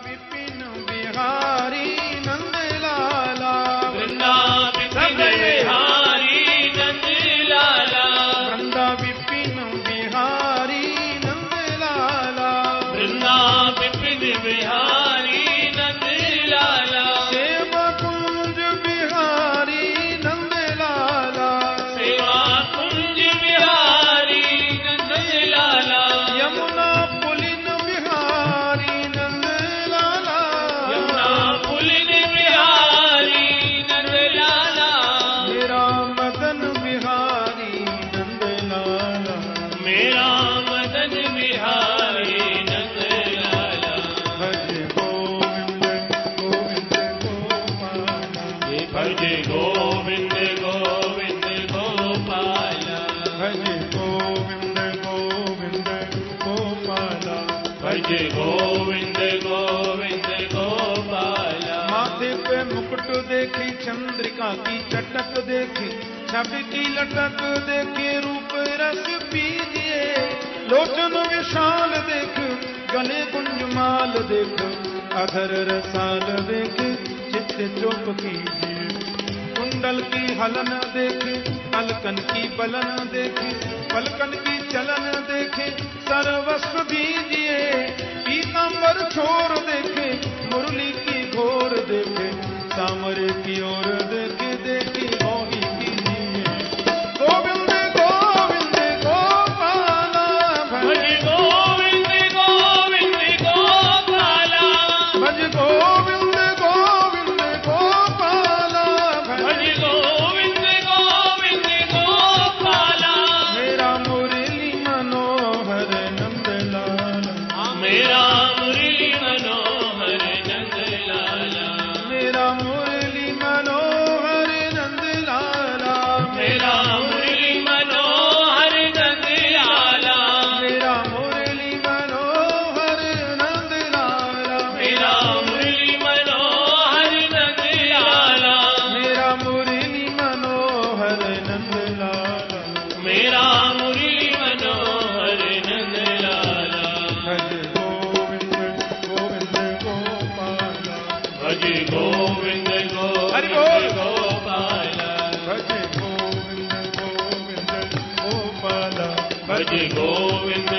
विपिन बिहारी नंद लाला, वृंदा विपिन बिहारी नंद लाला, वृंदा विपिन बिहारी नंद लाला, वृंदा विपिन बिहारी नंद लाला, सेवा कुंज बिहारी नंद लाला, सेवा कुंज बिहारी नंद लाला, यमुना पुलिन बिहारी नंद लाला, यमुना पुलिन बिहारी नंद लाला, मेरा मदन बिहारी नंद लाला, मेरा मदन बिहारी नंद लाला, भज गोविंद गोविंद गोपाला, भज गोविंद गोविंद गोपाला, भज गोविंद गोविंद गोपाला, भज गोविंद गोविंद गोपाला, माथे पे मुकुट देखी चंद्रिका की चटक देखी, छवि की लटक देखी, रूप रस पीजिए, लोचन विशाल देख, गले गुंजमाल देख, अधर रसाल देख, चित्त चुप कीजिए, कुंडल की हलन देखे, अलकन की बलन देखे, पलकन की चलन देखे, सर्वस्व दीजिए, पीतांबर छोर देखे, मुरली की घोर देखे, सामरे की ओर देखे, देखी मोही कीजिए, गोविंद गोविंद गोपाला, भज गोविंद गोविंद गोपाला, भज गोविंद गोविंद गोपाला, भज गोविंद गोविंद गोपाला, मेरा मुरली मनोहर नंद लाला, मेरा मुरली मनोहर नंद लाला, मेरा मुरली मनोहर नंद लाला, मेरा मुरली मनोहर नंद लाला, मेरा मुरली मनोहर नंद लाला, मेरा मुरली मनोहर नंद लाला, मेरा मुरली मनोहर नंद लाला, मेरा मुरली मनोहर नंद लाला, भज गोविंद गोविंद गोपाला, भज गोविंद हरि गोविंद बोल। गोपाला, भज गोविंद गोविंद गोपाला, भज गोविंद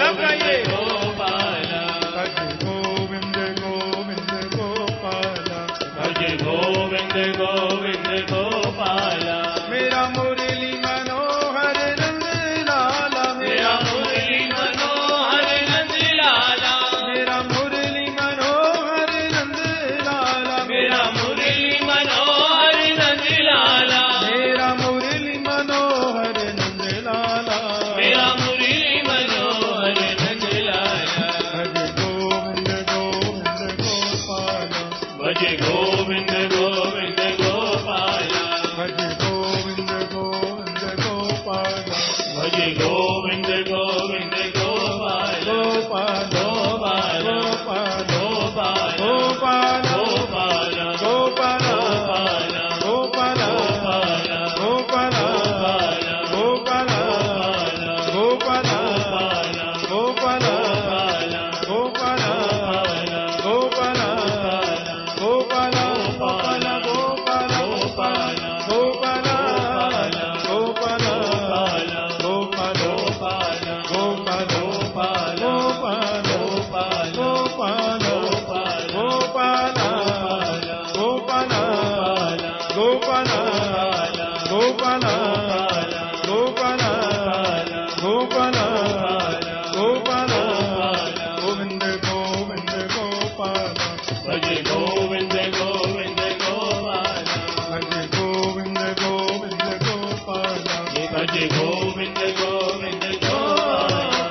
सब गाइए। गोविंद गोपाला, भज गोविंद गोविंद गोपाला, भज गोविंद गोविंद गोपाला, मेरा मुरली मनोहर नंद लाला, मेरा मुरली मनोहर नंद लाला, मेरा मुरली मनोहर नंद लाला, मेरा मुरली मनोहर नंद लाला, मेरा मुरली मनोहर नंद लाला, मेरा मुरली मनोहर नंद लाला, भज गोविंद गोविंद गोपाला, भज गोविंद गोविंद गोपाला, भज गोविंद गोविंद गोपाला, भज गोविंद गोविंद गोपाला, गोपाला गोपाला गोपाला गोपाला गोपाला गोपाला गोपाला गोपाला गोपाला गोपाला गोपाला गोपाला गोपाला गोपाला गोपाला गोपाला गोपाला गोपाला गोपाला गोविंद गोविंद गोपाला, भज गोविंद गोविंद गोपाला, भज गोविंद गोविंद गोपाला, भज गोविंद गोविंद गोपाला।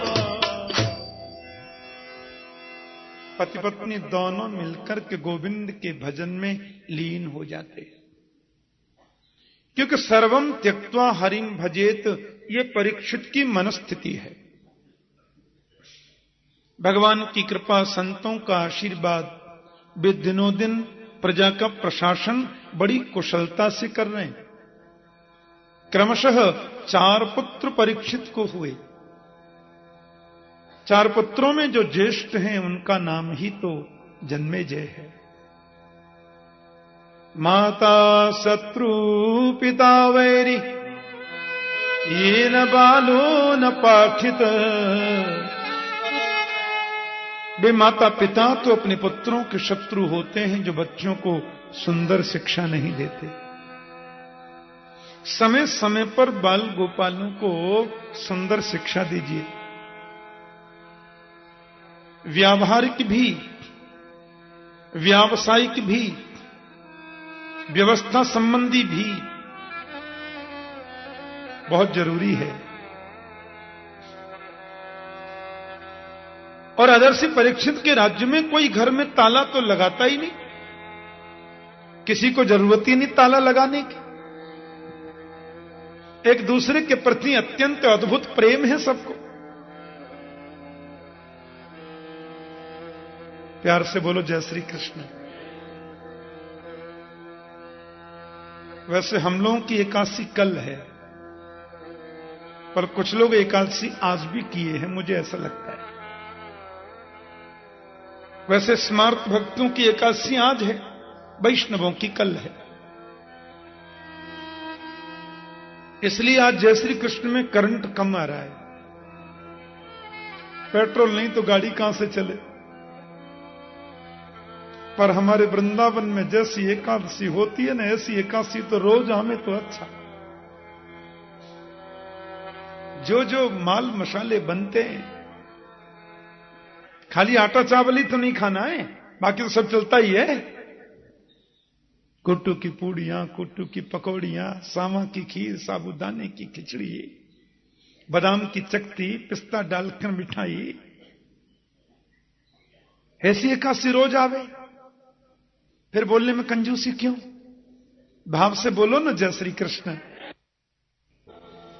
पति पत्नी दोनों मिलकर के गोविंद के भजन में लीन हो जाते हैं, क्योंकि सर्वम त्यक्त्वा हरिम भजेत ये परीक्षित की मनस्थिति है। भगवान की कृपा, संतों का आशीर्वाद, वे दिनों दिन प्रजा का प्रशासन बड़ी कुशलता से कर रहे हैं। क्रमशः 4 पुत्र परीक्षित को हुए। 4 पुत्रों में जो ज्येष्ठ हैं उनका नाम ही तो जन्मेजय है। माता शत्रु पिता वैरी ये न बालो न पाठित। वे माता पिता तो अपने पुत्रों के शत्रु होते हैं जो बच्चों को सुंदर शिक्षा नहीं देते। समय समय पर बाल गोपालों को सुंदर शिक्षा दीजिए, व्यावहारिक भी व्यावसायिक भी व्यवस्था संबंधी भी बहुत जरूरी है। और आदर्श परीक्षित के राज्य में कोई घर में ताला तो लगाता ही नहीं, किसी को जरूरत ही नहीं ताला लगाने की। एक दूसरे के प्रति अत्यंत अद्भुत प्रेम है सबको। प्यार से बोलो जय श्री कृष्ण। वैसे हम लोगों की एकादशी कल है, पर कुछ लोग एकादशी आज भी किए हैं, मुझे ऐसा लगता है। वैसे स्मार्त भक्तों की एकादशी आज है, वैष्णवों की कल है। इसलिए आज जय श्री कृष्ण में करंट कम आ रहा है। पेट्रोल नहीं तो गाड़ी कहां से चले। पर हमारे वृंदावन में जैसी एकादशी होती है ना, ऐसी एकादशी तो रोज हमें तो अच्छा। जो जो माल मसाले बनते हैं, खाली आटा चावल ही तो नहीं खाना है, बाकी तो सब चलता ही है। कुट्टू की पूड़ियां, कुट्टू की पकौड़ियां, सावा की खीर, साबूदाने की खिचड़ी, बादाम की चकती, पिस्ता डालकर मिठाई। ऐसी एकादशी रोज आवे, फिर बोलने में कंजूसी क्यों? भाव से बोलो ना जय श्री कृष्ण।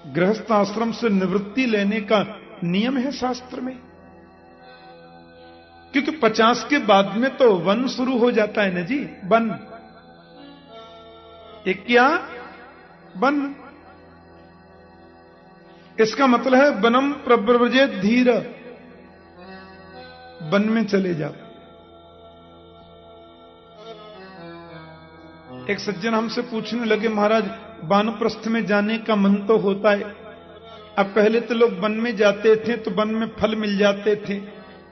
गृहस्थ आश्रम से निवृत्ति लेने का नियम है शास्त्र में, क्योंकि 50 के बाद में तो वन शुरू हो जाता है ना जी। वन एक क्या वन, इसका मतलब है वनम प्रव्रजेत धीर, वन में चले जाओ। एक सज्जन हमसे पूछने लगे, महाराज वानप्रस्थ में जाने का मन तो होता है। अब पहले तो लोग वन में जाते थे तो वन में फल मिल जाते थे,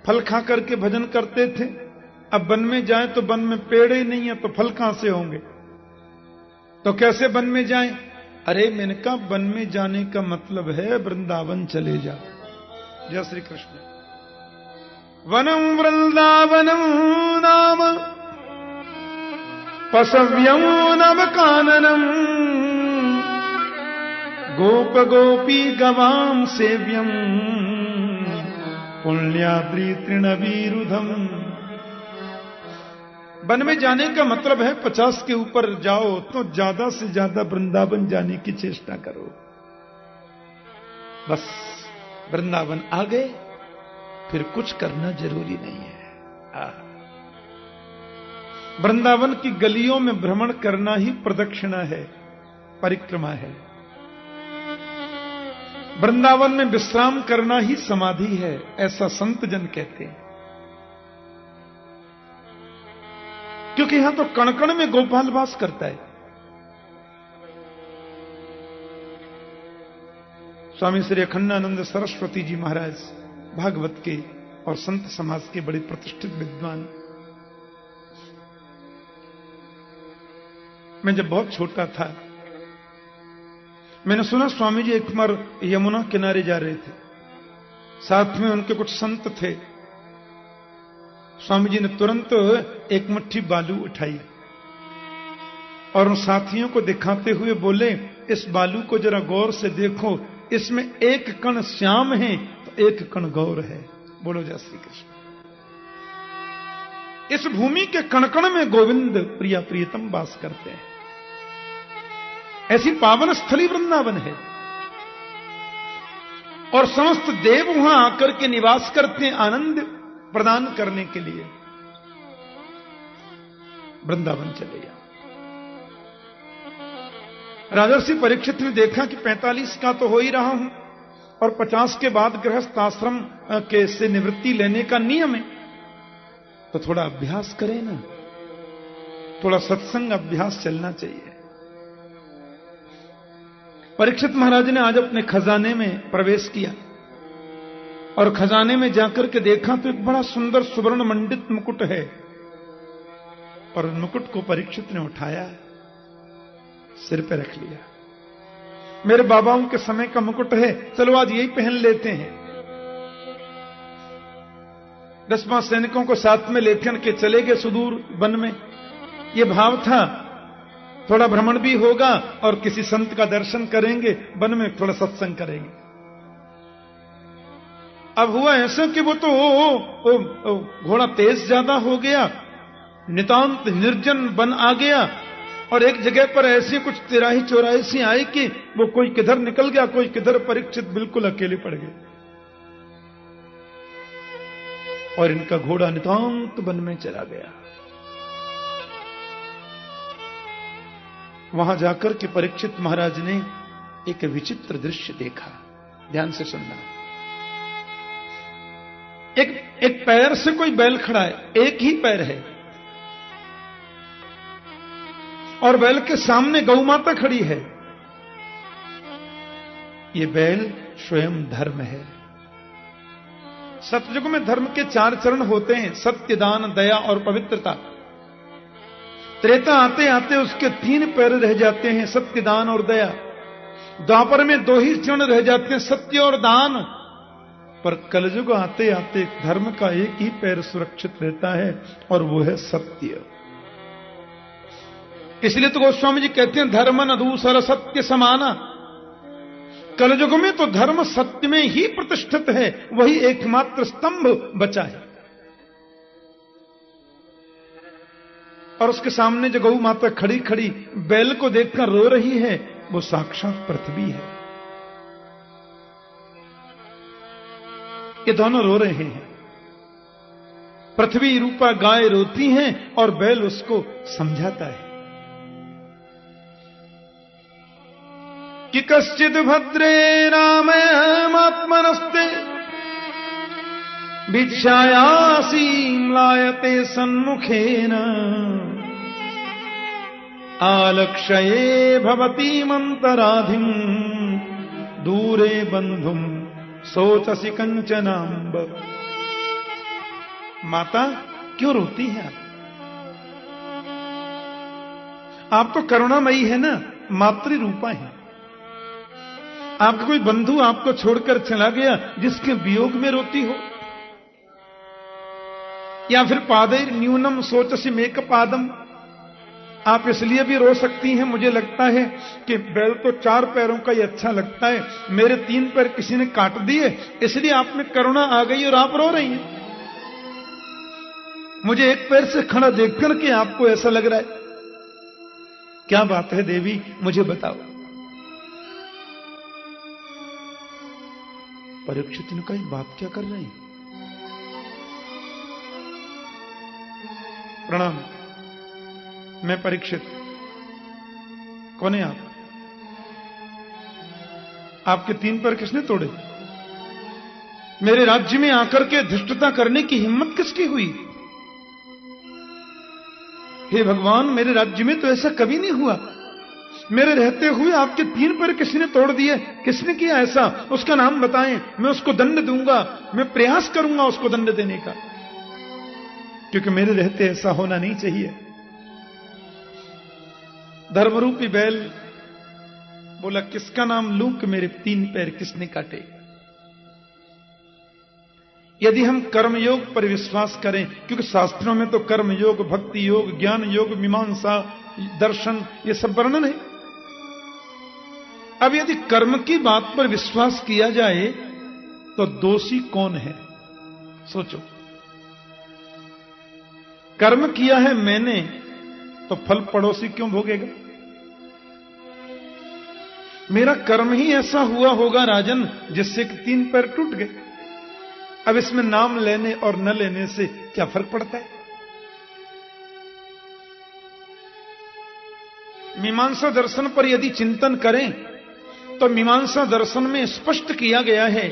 फल खा करके भजन करते थे। अब वन में जाए तो वन में पेड़ ही नहीं है, तो फल कहां से होंगे? तो कैसे वन में जाएं? अरे मैंने कहा वन में जाने का मतलब है वृंदावन चले जाओ। जय श्री कृष्ण। वनम वृंदावनम नाम पसव्यम नव काननम, गोप गोपी गवाम सेव्यम, पुण्याद्रि तृणवीरुधम। वन में जाने का मतलब है 50 के ऊपर जाओ तो ज्यादा से ज्यादा वृंदावन जाने की चेष्टा करो। बस वृंदावन आ गए, फिर कुछ करना जरूरी नहीं है। वृंदावन की गलियों में भ्रमण करना ही प्रदक्षिणा है, परिक्रमा है। वृंदावन में विश्राम करना ही समाधि है, ऐसा संत जन कहते हैं। क्योंकि यहां तो कण-कण में गोपाल वास करता है। स्वामी श्री अखंडानंद सरस्वती जी महाराज भागवत के और संत समाज के बड़े प्रतिष्ठित विद्वान। मैं जब बहुत छोटा था, मैंने सुना स्वामी जी एक बार यमुना किनारे जा रहे थे, साथ में उनके कुछ संत थे। स्वामी जी ने तुरंत एक मुट्ठी बालू उठाई और उन साथियों को दिखाते हुए बोले, इस बालू को जरा गौर से देखो, इसमें एक कण श्याम है तो एक कण गौर है। बोलो जय श्री कृष्ण। इस भूमि के कण-कण में गोविंद प्रिया प्रियतम वास करते हैं। ऐसी पावन स्थली वृंदावन है और समस्त देव वहां आकर के निवास करते हैं आनंद प्रदान करने के लिए। वृंदावन चले जाओ। राजर्षि परीक्षित ने देखा कि 45 का तो हो ही रहा हूं और 50 के बाद गृहस्थ आश्रम के से निवृत्ति लेने का नियम है। तो थोड़ा अभ्यास करें ना, थोड़ा सत्संग अभ्यास चलना चाहिए। परीक्षित महाराज ने आज अपने खजाने में प्रवेश किया और खजाने में जाकर के देखा तो एक बड़ा सुंदर सुवर्ण मंडित मुकुट है, और मुकुट को परीक्षित ने उठाया, सिर पे रख लिया। मेरे बाबाओं के समय का मुकुट है, चलो आज यही पहन लेते हैं। 10 सैनिकों को साथ में लेकर के चले गए सुदूर वन में। यह भाव था थोड़ा भ्रमण भी होगा और किसी संत का दर्शन करेंगे, वन में थोड़ा सत्संग करेंगे। अब हुआ ऐसा कि वो तो घोड़ा तेज ज्यादा हो गया, नितांत निर्जन वन आ गया, और एक जगह पर ऐसी कुछ तिराही चौराही सी आई कि वो कोई किधर निकल गया, कोई किधर, परीक्षित बिल्कुल अकेले पड़ गए और इनका घोड़ा नितांत वन में चला गया। वहां जाकर के परीक्षित महाराज ने एक विचित्र दृश्य देखा। ध्यान से सुनना। एक पैर से कोई बैल खड़ा है, एक ही पैर है, और बैल के सामने गौ माता खड़ी है। ये बैल स्वयं धर्म है। सतयुग में धर्म के 4 चरण होते हैं, सत्य, दान, दया और पवित्रता। त्रेता आते आते उसके 3 पैर रह जाते हैं, सत्य, दान और दया। द्वापर में 2 ही चरण रह जाते हैं, सत्य और दान। पर कलयुग आते आते धर्म का एक ही पैर सुरक्षित रहता है, और वो है सत्य। इसलिए तो गोस्वामी जी कहते हैं, धर्म न दूसर सत्य समाना। कलयुग में तो धर्म सत्य में ही प्रतिष्ठित है, वही एकमात्र स्तंभ बचा है। और उसके सामने जो गौ माता खड़ी खड़ी बैल को देखकर रो रही है, वो साक्षात पृथ्वी है। ये दोनों रो रहे हैं। पृथ्वी रूपा गाय रोती है और बैल उसको समझाता है कि कश्चिद भद्रे रामयमात्मनस्ते भिक्षायासीं लायते सन्मुखेन आलक्ष्ये भवतीमन्तराधिं दूरे बंधुम सोचसी कंचनांब। माता क्यों रोती है आप तो करुणामयी है ना, मातृ रूपा है। आपका कोई बंधु आपको छोड़कर चला गया, जिसके वियोग में रोती हो? या फिर पादैर न्यूनम सोचसी मेक पादम, आप इसलिए भी रो सकती हैं, मुझे लगता है कि बैल तो 4 पैरों का ही अच्छा लगता है, मेरे 3 पैर किसी ने काट दिए, इसलिए आप में करुणा आ गई और आप रो रही हैं। मुझे एक पैर से खड़ा देखकर के आपको ऐसा लग रहा है। क्या बात है देवी, मुझे बताओ। परीक्षित ने कहा, बात क्या कर रहे हैं? प्रणाम, मैं परीक्षित। कौन है आप? आपके 3 पैर किसने तोड़े? मेरे राज्य में आकर के धृष्टता करने की हिम्मत किसकी हुई? हे भगवान, मेरे राज्य में तो ऐसा कभी नहीं हुआ। मेरे रहते हुए आपके 3 पैर किसी ने तोड़ दिए। किसने किया ऐसा? उसका नाम बताएं, मैं उसको दंड दूंगा, मैं प्रयास करूंगा उसको दंड देने का, क्योंकि मेरे रहते ऐसा होना नहीं चाहिए। धर्मरूपी बैल बोला, किसका नाम लूं कि मेरे 3 पैर किसने काटे? यदि हम कर्मयोग पर विश्वास करें, क्योंकि शास्त्रों में तो कर्मयोग, भक्ति योग, ज्ञान योग, मीमांसा, दर्शन, ये सब वर्णन है। अब यदि कर्म की बात पर विश्वास किया जाए तो दोषी कौन है? सोचो। कर्म किया है मैंने, तो फल पड़ोसी क्यों भोगेगा? मेरा कर्म ही ऐसा हुआ होगा राजन, जिससे कि 3 पैर टूट गए। अब इसमें नाम लेने और न लेने से क्या फर्क पड़ता है? मीमांसा दर्शन पर यदि चिंतन करें तो मीमांसा दर्शन में स्पष्ट किया गया है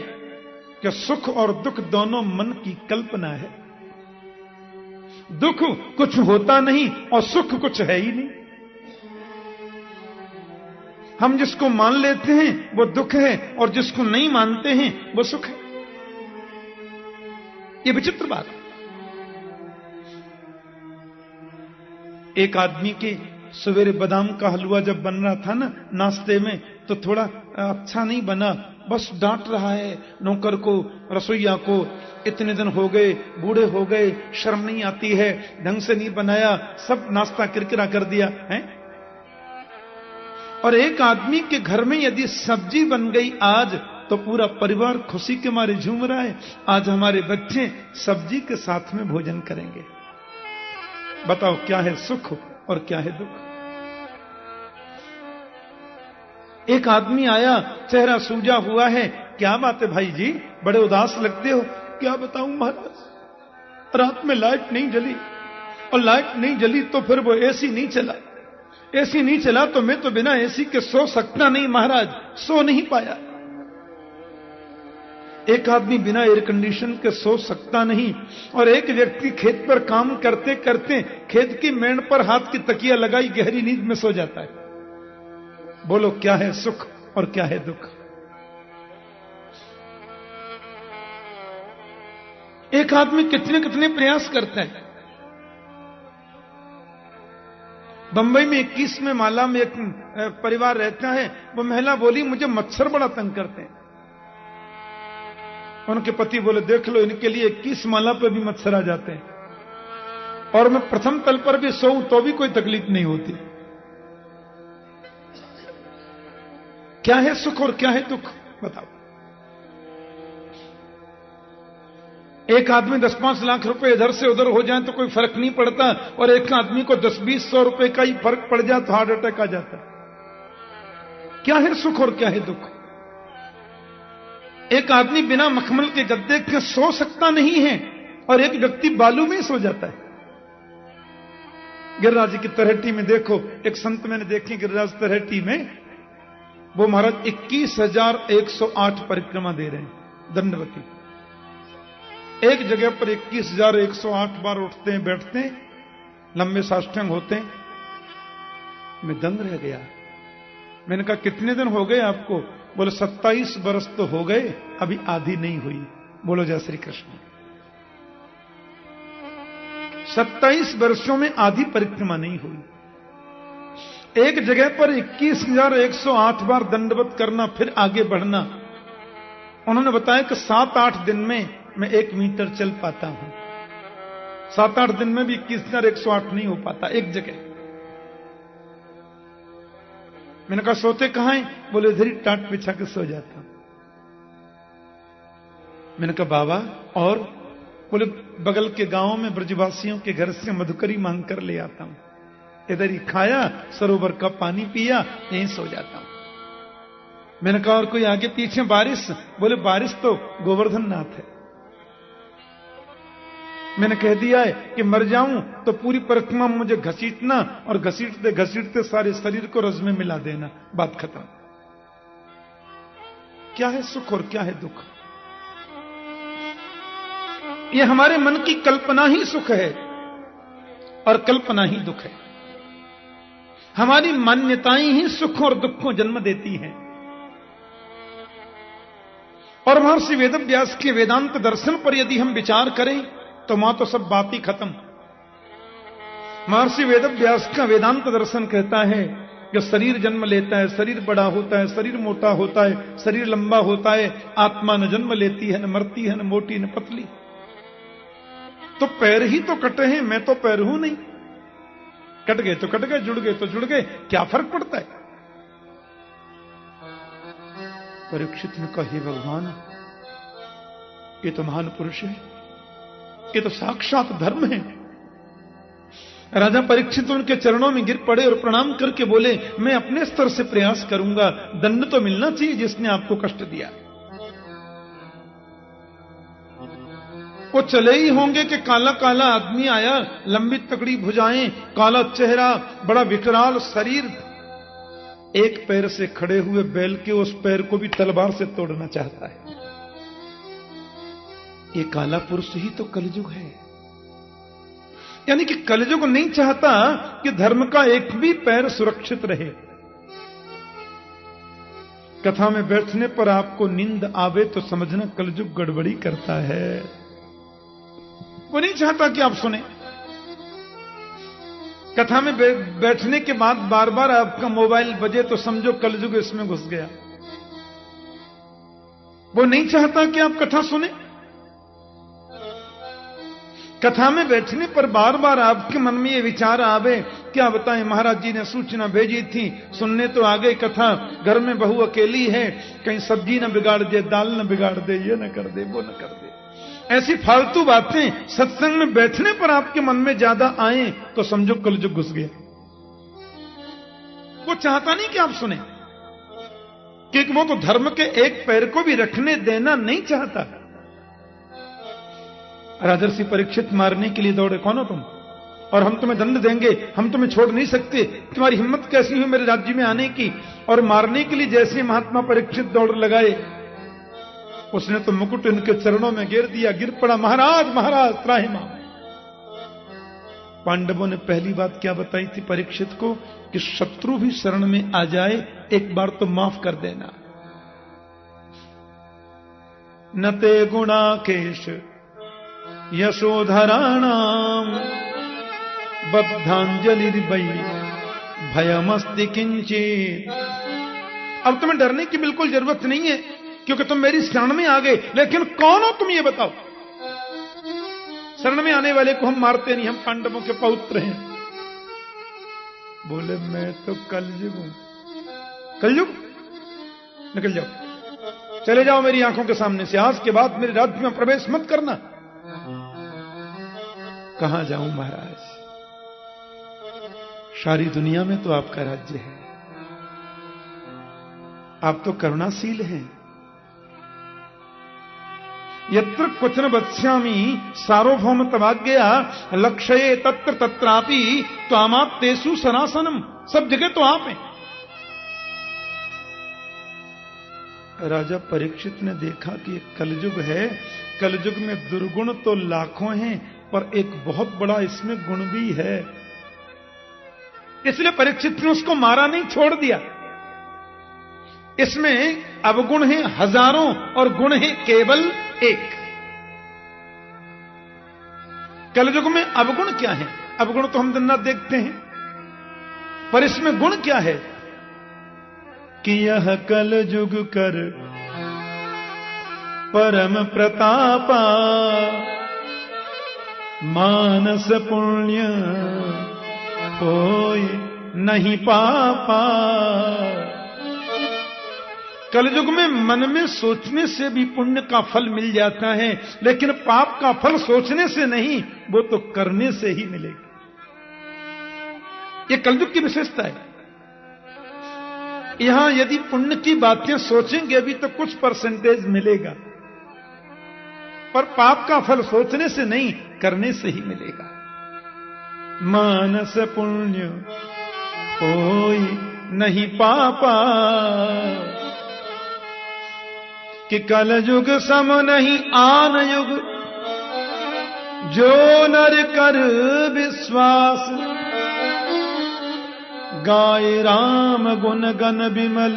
कि सुख और दुख दोनों मन की कल्पना है। दुख कुछ होता नहीं और सुख कुछ है ही नहीं। हम जिसको मान लेते हैं वो दुख है और जिसको नहीं मानते हैं वो सुख है। ये विचित्र बात है। एक आदमी के सवेरे बादाम का हलवा जब बन रहा था ना नाश्ते में, तो थोड़ा अच्छा नहीं बना, बस डांट रहा है नौकर को, रसोइया को, इतने दिन हो गए, बूढ़े हो गए, शर्म नहीं आती है, ढंग से नहीं बनाया, सब नाश्ता किरकिरा कर दिया है। और एक आदमी के घर में यदि सब्जी बन गई आज, तो पूरा परिवार खुशी के मारे झूम रहा है, आज हमारे बच्चे सब्जी के साथ में भोजन करेंगे। बताओ क्या है सुख और क्या है दुख। एक आदमी आया, चेहरा सूजा हुआ है, क्या बात है भाई जी, बड़े उदास लगते हो। क्या बताऊं महाराज, रात में लाइट नहीं जली, और लाइट नहीं जली तो फिर वो एसी नहीं चला, एसी नहीं चला तो मैं तो बिना एसी के सो सकता नहीं महाराज, सो नहीं पाया। एक आदमी बिना एयर कंडीशन के सो सकता नहीं, और एक व्यक्ति खेत पर काम करते करते खेत की मेड़ पर हाथ की तकिया लगाई गहरी नींद में सो जाता है। बोलो क्या है सुख और क्या है दुख। एक आदमी कितने कितने प्रयास करता है। बंबई में 21वें माला में एक परिवार रहता है, वो महिला बोली मुझे मच्छर बड़ा तंग करते हैं। उनके पति बोले देख लो इनके लिए 21 माला पे भी मच्छर आ जाते हैं, और मैं प्रथम तल पर भी सोऊं तो भी कोई तकलीफ नहीं होती। क्या है सुख और क्या है दुख बताओ। एक आदमी 10-5 लाख रुपए इधर से उधर हो जाए तो कोई फर्क नहीं पड़ता, और एक आदमी को 10-20 रुपए का ही फर्क पड़ जाए तो हार्ट अटैक आ जाता है। क्या है सुख और क्या है दुख। एक आदमी बिना मखमल के गद्दे के सो सकता नहीं है, और एक व्यक्ति बालू में सो जाता है। गिरिराज की तरहेटी में देखो, एक संत मैंने देखे गिरिराज तरहेटी में, वो महाराज 21,108 परिक्रमा दे रहे हैं दंडवती। एक जगह पर 21,108 बार उठते हैं, बैठते हैं, लंबे साष्टांग होते हैं। मैं दंग रह गया। मैंने कहा कितने दिन हो गए आपको। बोले 27 बरस तो हो गए, अभी आधी नहीं हुई। बोलो जय श्री कृष्ण। 27 वर्षों में आधी परिक्रमा नहीं हुई। एक जगह पर 21,108 बार दंडवत करना, फिर आगे बढ़ना। उन्होंने बताया कि 7-8 दिन में मैं 1 मीटर चल पाता हूं। 7-8 दिन में भी 21,108 नहीं हो पाता एक जगह। मैंने कहा सोते कहां हैं। बोले इधर ही टाट बिछा के सो जाता हूं। मैंने कहा बाबा और। बोले बगल के गांव में ब्रजवासियों के घर से मधुकरी मांग कर ले आता हूं, इधर ही खाया, सरोवर का पानी पिया, यहीं सो जाता हूं। मैंने कहा और कोई आगे पीछे बारिश। बोले बारिश तो गोवर्धन नाथ है। मैंने कह दिया है कि मर जाऊं तो पूरी परिक्रमा मुझे घसीटना, और घसीटते घसीटते सारे शरीर को रज में मिला देना, बात खत्म। क्या है सुख और क्या है दुख। ये हमारे मन की कल्पना ही सुख है और कल्पना ही दुख है। हमारी मान्यताएं ही सुख और दुख को जन्म देती हैं। और महर्षि वेदव्यास के वेदांत दर्शन पर यदि हम विचार करें तो मां तो सब बात ही खत्म। महर्षि वेदव्यास का वेदांत दर्शन कहता है कि शरीर जन्म लेता है, शरीर बड़ा होता है, शरीर मोटा होता है, शरीर लंबा होता है, आत्मा न जन्म लेती है, न मरती है, न मोटी न पतली। तो पैर ही तो कटे हैं, मैं तो पैर हूं नहीं। कट गए तो कट गए, जुड़ गए तो जुड़ गए, क्या फर्क पड़ता है। परीक्षित ने कहा हे भगवान, ये तो महान पुरुष है, ये तो साक्षात धर्म है। राजा परीक्षित उनके चरणों में गिर पड़े और प्रणाम करके बोले मैं अपने स्तर से प्रयास करूंगा, दंड तो मिलना चाहिए जिसने आपको कष्ट दिया। वो चले ही होंगे कि काला काला आदमी आया, लंबी तकड़ी भुजाएं, काला चेहरा, बड़ा विकराल शरीर, एक पैर से खड़े हुए बैल के उस पैर को भी तलवार से तोड़ना चाहता है। ये काला पुरुष ही तो कलयुग है। यानी कि कलयुग नहीं चाहता कि धर्म का एक भी पैर सुरक्षित रहे। कथा में बैठने पर आपको नींद आवे तो समझना कलयुग गड़बड़ी करता है। वो नहीं चाहता कि आप सुने। कथा में बैठने के बाद बार बार आपका मोबाइल बजे तो समझो कलयुग इसमें घुस गया। वो नहीं चाहता कि आप कथा सुने। कथा में बैठने पर बार बार आपके मन में ये विचार आवे, क्या बताएं, महाराज जी ने सूचना भेजी थी, सुनने तो आ गए कथा, घर में बहू अकेली है, कहीं सब्जी न बिगाड़ दे, दाल न बिगाड़ दे, ये न कर दे, वो न कर दे। ऐसी फालतू बातें सत्संग में बैठने पर आपके मन में ज्यादा आए तो समझो कलयुग घुस गया। वो चाहता नहीं कि आप सुने, क्योंकि वो तो धर्म के एक पैर को भी रखने देना नहीं चाहता। राजर्षि परीक्षित मारने के लिए दौड़े, कौन हो तुम, और हम तुम्हें दंड देंगे, हम तुम्हें छोड़ नहीं सकते, तुम्हारी हिम्मत कैसी हुई मेरे राज्य में आने की। और मारने के लिए जैसे महात्मा परीक्षित दौड़ लगाए, उसने तो मुकुट इनके चरणों में गिर दिया, गिर पड़ा, महाराज महाराज त्राहिमाम। पांडवों ने पहली बात क्या बताई थी परीक्षित को, कि शत्रु भी शरण में आ जाए एक बार तो माफ कर देना। न ते गुणाकेश यशोधराणाम बद्धांजलि भयमस्ति किंचित। अब तुम्हें डरने की बिल्कुल जरूरत नहीं है, क्योंकि तुम मेरी शरण में आ गए। लेकिन कौन हो तुम, ये बताओ। शरण में आने वाले को हम मारते नहीं, हम पांडवों के पौत्र हैं। बोले मैं तो कलयुग हूं। कलयुग, निकल जाओ, चले जाओ मेरी आंखों के सामने से, आज के बाद मेरे राज्य में प्रवेश मत करना। कहां जाऊं महाराज, सारी दुनिया में तो आपका राज्य है, आप तो करुणाशील हैं। यत्र क्वचन वत्स्यामि सार्वभौम तवाज्ञया लक्ष्ये तत्र तत्रापि त्वामाप्तेषु सनासनम। सब जगह तो आप हैं। राजा परीक्षित ने देखा कि एक कलयुग है, कलयुग में दुर्गुण तो लाखों हैं, पर एक बहुत बड़ा इसमें गुण भी है। इसलिए परीक्षित ने उसको मारा नहीं, छोड़ दिया। इसमें अवगुण है हजारों और गुण है केवल एक। कलयुग में अवगुण क्या है? अवगुण तो हम दिन रात देखते हैं, पर इसमें गुण क्या है कि यह कलयुग कर परम प्रतापा मानस पुण्य कोई नहीं पापा। कलयुग में मन में सोचने से भी पुण्य का फल मिल जाता है, लेकिन पाप का फल सोचने से नहीं, वो तो करने से ही मिलेगा। ये कलयुग की विशेषता है। यहां यदि पुण्य की बातें सोचेंगे भी तो कुछ परसेंटेज मिलेगा, पर पाप का फल सोचने से नहीं, करने से ही मिलेगा। मानस पुण्य कोई नहीं पापा कि कलयुग सम नहीं आन युग, जो नर कर विश्वास गाय राम गुण गन विमल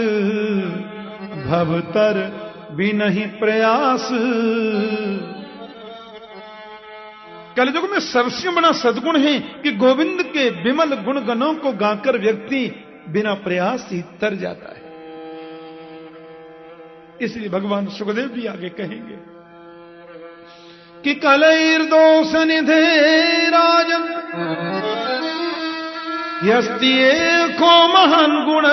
भवतर भी नहीं प्रयास। कलयुग में सबसे बड़ा सद्गुण है कि गोविंद के विमल गुण गणों को गाकर व्यक्ति बिना प्रयास ही तर जाता है। इसलिए भगवान सुखदेव भी आगे कहेंगे कि कलैर दोष निधे राजन यस्ति एको महान गुण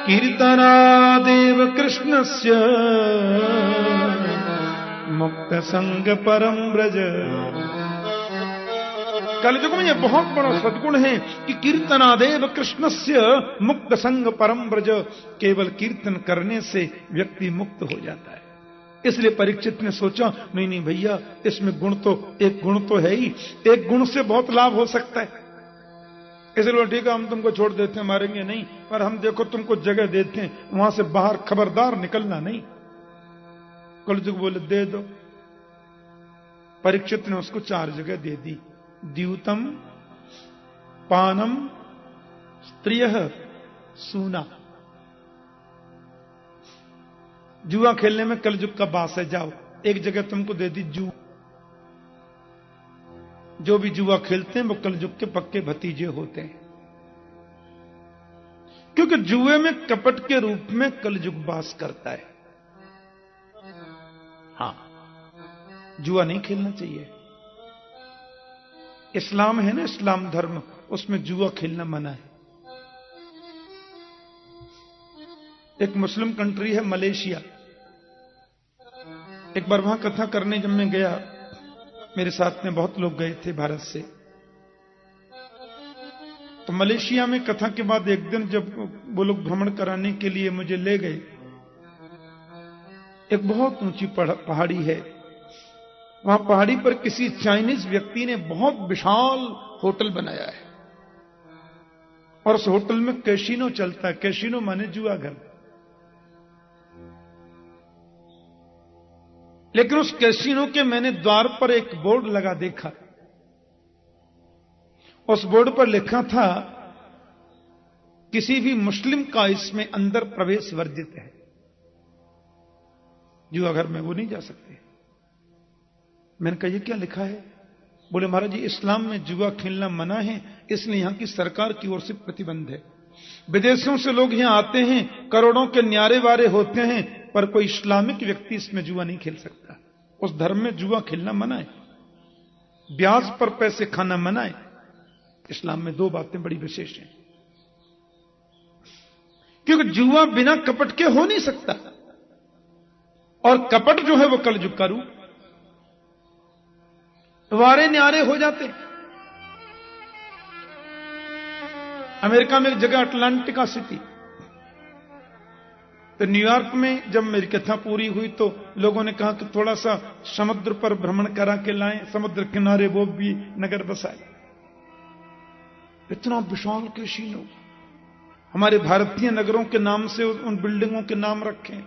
कीर्तनादेव कृष्णस्य मुक्त संग परम ब्रज। कलयुग में यह बहुत बड़ा सद्गुण है कि कीर्तनादेव कृष्णस्य मुक्त संग परम ब्रज, केवल कीर्तन करने से व्यक्ति मुक्त हो जाता है। इसलिए परीक्षित ने सोचा नहीं नहीं भैया, इसमें गुण तो एक गुण तो है ही, एक गुण से बहुत लाभ हो सकता है। इसलिए ठीक है, हम तुमको छोड़ देते हैं, मारेंगे नहीं, पर हम देखो तुमको जगह देते हैं, वहां से बाहर खबरदार निकलना नहीं। कलयुग बोले दे दो, परीक्षित ने उसको 4 जगह दे दी। द्यूतम, पानम, स्त्रियः, सूना। जुआ खेलने में कलयुग का बास है, जाओ। एक जगह तुमको दे दी जू। जो भी जुआ खेलते हैं वो कलयुग के पक्के भतीजे होते हैं, क्योंकि जुए में कपट के रूप में कलयुग वास करता है। हां, जुआ नहीं खेलना चाहिए। इस्लाम है ना, इस्लाम धर्म, उसमें जुआ खेलना मना है। एक मुस्लिम कंट्री है मलेशिया। एक बार वहां कथा करने जब मैं गया, मेरे साथ में बहुत लोग गए थे भारत से, तो मलेशिया में कथा के बाद एक दिन जब वो लोग भ्रमण कराने के लिए मुझे ले गए, एक बहुत ऊंची पहाड़ी है। वहां पहाड़ी पर किसी चाइनीज व्यक्ति ने बहुत विशाल होटल बनाया है, और उस होटल में कैसीनो चलता है। कैसीनो माने जुआ घर। लेकिन उस कैसीनो के मैंने द्वार पर एक बोर्ड लगा देखा। उस बोर्ड पर लिखा था, किसी भी मुस्लिम का इसमें अंदर प्रवेश वर्जित है। जुआ घर में वो नहीं जा सकते। मैंने कहा, ये क्या लिखा है? बोले, महाराज जी, इस्लाम में जुआ खेलना मना है, इसलिए यहां की सरकार की ओर से प्रतिबंध है। विदेशों से लोग यहां आते हैं, करोड़ों के न्यारे वारे होते हैं, पर कोई इस्लामिक व्यक्ति इसमें जुआ नहीं खेल सकता। उस धर्म में जुआ खेलना मना है, ब्याज पर पैसे खाना मना है। इस्लाम में 2 बातें बड़ी विशेष हैं, क्योंकि जुआ बिना कपट के हो नहीं सकता, और कपट जो है वो कलयुग का रूप। वारे न्यारे हो जाते। अमेरिका में एक जगह अटलांटिका सिटी, तो न्यूयॉर्क में जब मेरी कथा पूरी हुई तो लोगों ने कहा कि थोड़ा सा समुद्र पर भ्रमण करा के लाएं, समुद्र किनारे वो भी नगर बसाए। इतना विशाल कैसीनो, हमारे भारतीय नगरों के नाम से उन बिल्डिंगों के नाम रखे।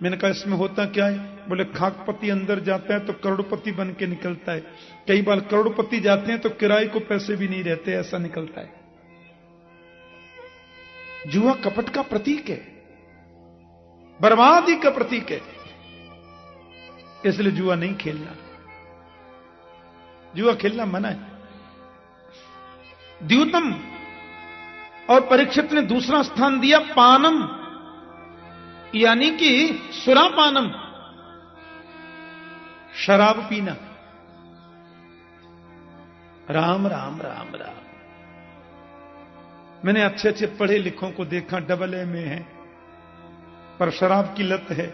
मैंने कहा, इसमें होता क्या है? बोले, खाकपति अंदर जाता है तो करोड़पति बन के निकलता है। कई बार करोड़पति जाते हैं तो किराए को पैसे भी नहीं रहते, ऐसा निकलता है। जुआ कपट का प्रतीक है, बर्बादी का प्रतीक है, इसलिए जुआ नहीं खेलना। जुआ खेलना मना है। द्यूतम, और परीक्षित ने दूसरा स्थान दिया पानम, यानी कि सुरापानम, शराब पीना। राम राम राम राम। मैंने अच्छे अच्छे पढ़े लिखों को देखा, AA में है, पर शराब की लत है।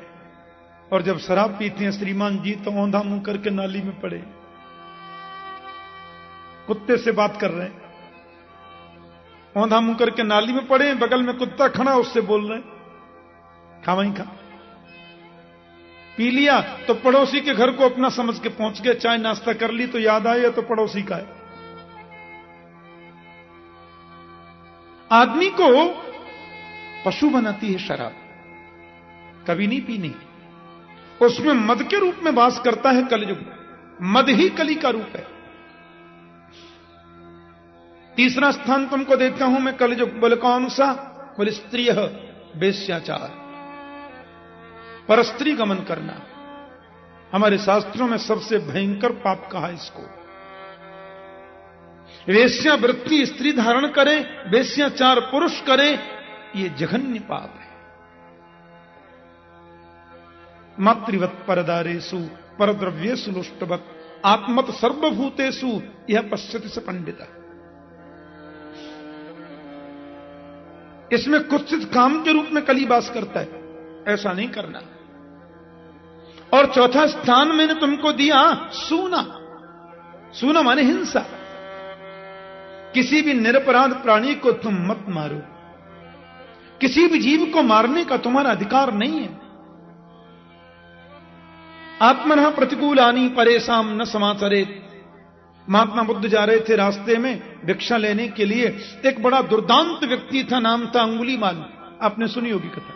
और जब शराब पीते हैं श्रीमान जी तो औंधा मुंह करके नाली में पड़े, कुत्ते से बात कर रहे हैं, औंधा मुंह करके नाली में पड़े, बगल में कुत्ता खड़ा, उससे बोल रहे हैं, खा वहीं खा। पी लिया तो पड़ोसी के घर को अपना समझ के पहुंच गए, चाय नाश्ता कर ली तो याद आया तो पड़ोसी का है। आदमी को पशु बनाती है शराब, कभी नहीं पीनी। उसमें मद के रूप में वास करता है कलयुग। मद ही कली का रूप है। तीसरा स्थान तुमको देता हूं मैं कलयुग। बोले, कौन सा? बोले, स्त्रियः, वेश्याचार, परस्त्री गमन करना। हमारे शास्त्रों में सबसे भयंकर पाप कहा इसको। वेश्यावृत्ति स्त्री धारण करे, वेश्याचार पुरुष करे, ये जघन्य पाप है। मातृवत परदारेषु परद्रव्येषु लुष्टवत् आत्मत सर्वभूतेषु यह पश्यति स पंडिता। इसमें कुत्सित काम के रूप में कली वास करता है, ऐसा नहीं करना। और चौथा स्थान मैंने तुमको दिया सूना। सूना माने हिंसा। किसी भी निरपराध प्राणी को तुम मत मारो। किसी भी जीव को मारने का तुम्हारा अधिकार नहीं है। आत्मनः प्रतिकूलानि परेशान न समाचरेत्। महात्मा बुद्ध जा रहे थे, रास्ते में भिक्षा लेने के लिए एक बड़ा दुर्दांत व्यक्ति था, नाम था अंगुलीमाल। आपने सुनी होगी कथा।